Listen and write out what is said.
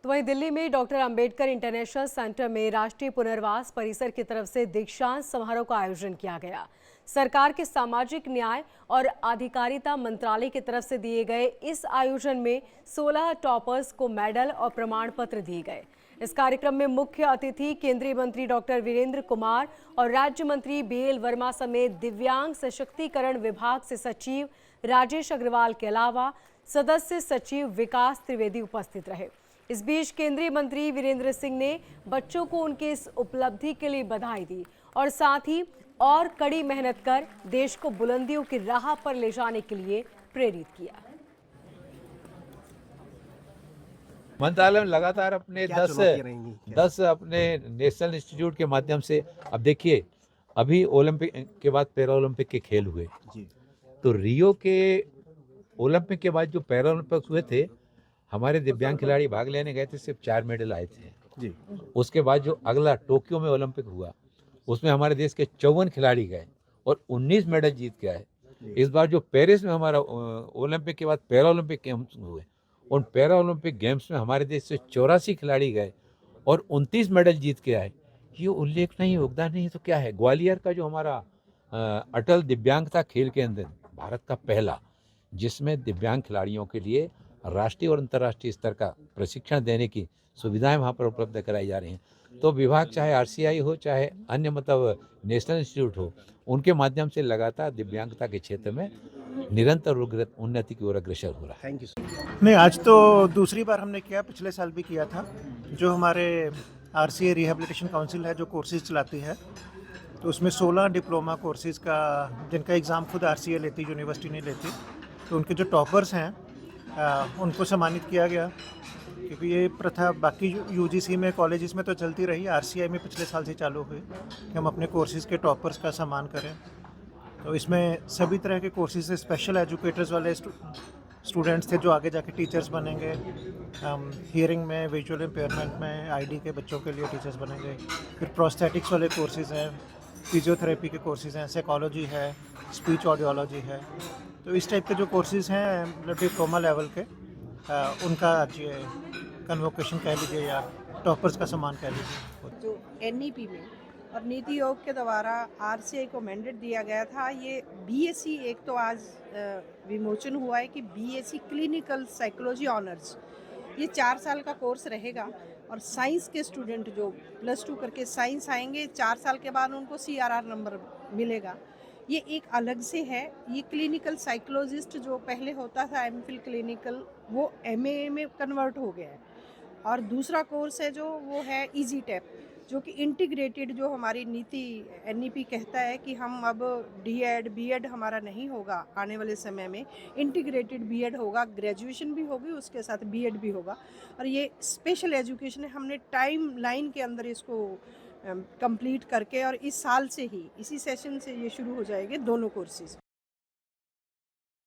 तो वहीं दिल्ली में डॉक्टर अंबेडकर इंटरनेशनल सेंटर में राष्ट्रीय पुनर्वास परिसर की तरफ से दीक्षांत समारोह का आयोजन किया गया। सरकार के सामाजिक न्याय और अधिकारिता मंत्रालय की तरफ से दिए गए इस आयोजन में 16 टॉपर्स को मेडल और प्रमाण पत्र दिए गए। इस कार्यक्रम में मुख्य अतिथि केंद्रीय मंत्री डॉक्टर वीरेंद्र कुमार और राज्य मंत्री बीएल वर्मा समेत दिव्यांग सशक्तिकरण विभाग से सचिव राजेश अग्रवाल के अलावा सदस्य सचिव विकास त्रिवेदी उपस्थित रहे। इस बीच केंद्रीय मंत्री वीरेंद्र सिंह ने बच्चों को उनके इस उपलब्धि के लिए बधाई दी और साथ ही और कड़ी मेहनत कर देश को बुलंदियों की राह पर ले जाने के लिए प्रेरित किया। मंत्रालय में लगातार अपने 10 अपने नेशनल इंस्टीट्यूट के माध्यम से, अब देखिए अभी ओलंपिक के बाद पैरा ओलंपिक के खेल हुए जी। तो रियो के ओलंपिक के बाद जो पैरा ओलंपिक हुए थे, हमारे दिव्यांग खिलाड़ी भाग लेने गए थे, सिर्फ 4 मेडल आए थे जी। उसके बाद जो अगला टोक्यो में ओलंपिक हुआ उसमें हमारे देश के 54 खिलाड़ी गए और 19 मेडल जीत के आए। इस बार जो पेरिस में हमारा ओलंपिक के बाद पैरा ओलंपिक गेम्स हुए, उन पैरा ओलंपिक गेम्स में हमारे देश से 84 खिलाड़ी गए और 29 मेडल जीत के आए। ये उल्लेखनीय योगदान नहीं तो क्या है। ग्वालियर का जो हमारा अटल दिव्यांगता खेल केंद्र, भारत का पहला, जिसमें दिव्यांग खिलाड़ियों के लिए राष्ट्रीय और अंतर्राष्ट्रीय स्तर का प्रशिक्षण देने की सुविधाएं वहां पर उपलब्ध कराई जा रही हैं। तो विभाग चाहे आरसीआई हो चाहे अन्य नेशनल इंस्टीट्यूट हो, उनके माध्यम से लगातार दिव्यांगता के क्षेत्र में निरंतर उन्नति की ओर अग्रसर हो रहा है। Thank you. नहीं, आज तो दूसरी बार हमने किया, पिछले साल भी किया था। जो हमारे आरसीआई रिहेबिलिटेशन काउंसिल है जो कोर्सेज चलाती है, तो उसमें 16 डिप्लोमा कोर्सेज का, जिनका एग्ज़ाम खुद आरसीआई लेती, यूनिवर्सिटी नहीं लेती, तो उनके जो टॉपर्स हैं उनको सम्मानित किया गया। क्योंकि ये प्रथा बाकी यूजीसी में, कॉलेजेस में तो चलती रही, आरसीआई में पिछले साल से चालू हुई कि हम अपने कोर्सेज़ के टॉपर्स का सम्मान करें। तो इसमें सभी तरह के कोर्सेज से स्पेशल एजुकेटर्स वाले स्टूडेंट्स थे जो आगे जाके टीचर्स बनेंगे। हियरिंग में, विजुअल इम्पेयरमेंट में, आईडी के बच्चों के लिए टीचर्स बनेंगे। फिर प्रोस्थेटिक्स वाले कोर्सेज हैं, फिजियोथेरेपी के कोर्सेज हैं, साइकोलॉजी है, स्पीच ऑडियोलॉजी है। तो इस टाइप के जो कोर्सेज हैं डिप्लोमा लेवल के, उनका आज ये कन्वोकेशन कह लीजिए या टॉपर्स का सम्मान कह लीजिए। जो एनईपी में और नीति आयोग के द्वारा आरसीआई को मैंडेट दिया गया था, ये बीएससी एक तो आज विमोचन हुआ है कि बीएससी क्लिनिकल साइकोलॉजी ऑनर्स, ये 4 साल का कोर्स रहेगा और साइंस के स्टूडेंट जो +2 करके साइंस आएंगे, 4 साल के बाद उनको सीआरआर नंबर मिलेगा। ये एक अलग से है। ये क्लिनिकल साइकोलॉजिस्ट जो पहले होता था एमफिल क्लिनिकल, वो एमए में कन्वर्ट हो गया है। और दूसरा कोर्स है जो वो है इजी टेप, जो कि इंटीग्रेटेड, जो हमारी नीति एनईपी कहता है कि हम अब डीएड बीएड हमारा नहीं होगा, आने वाले समय में इंटीग्रेटेड बीएड होगा, ग्रेजुएशन भी होगी उसके साथ बीएड भी होगा। और ये स्पेशल एजुकेशन है, हमने टाइम लाइन के अंदर इसको कंप्लीट करके, और इस साल से ही, इसी सेशन से ये शुरू हो जाएंगे दोनों कोर्सेज।